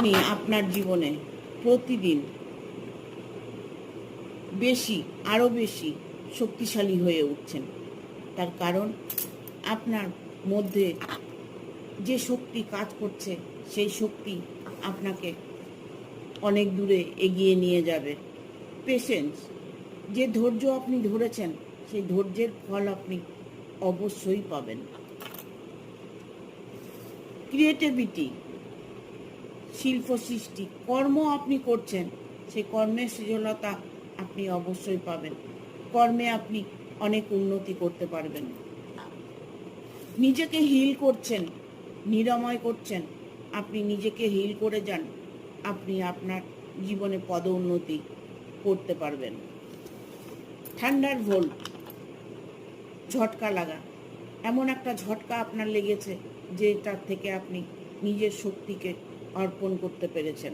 আপনি আপনার জীবনে প্রতিদিন আরো বেশি শক্তিশালী হয়ে উঠছেন। তার কারণ আপনার মধ্যে যে শক্তি কাজ করছে সেই শক্তি আপনাকে অনেক দূরে এগিয়ে নিয়ে যাবে। পেশেন্স, যে ধৈর্য আপনি ধরেছেন সেই ধৈর্যের ফল আপনি অবশ্যই পাবেন। ক্রিয়েটিভিটি, শিল্প সৃষ্টি, কর্ম আপনি করছেন, সেই কর্মের সৃজনতা আপনি অবশ্যই পাবেন। কর্মে আপনি অনেক উন্নতি করতে পারবেন। নিজেকে হিল করছেন, নিরাময় করছেন, আপনি নিজেকে হিল করে যান, আপনি আপনার জীবনে পদোন্নতি করতে পারবেন। থান্ডার ভোল্ট, ঝটকা লাগা, এমন একটা ঝটকা আপনার লেগেছে যেটার থেকে আপনি নিজের শক্তিকে অর্পণ করতে পেরেছেন।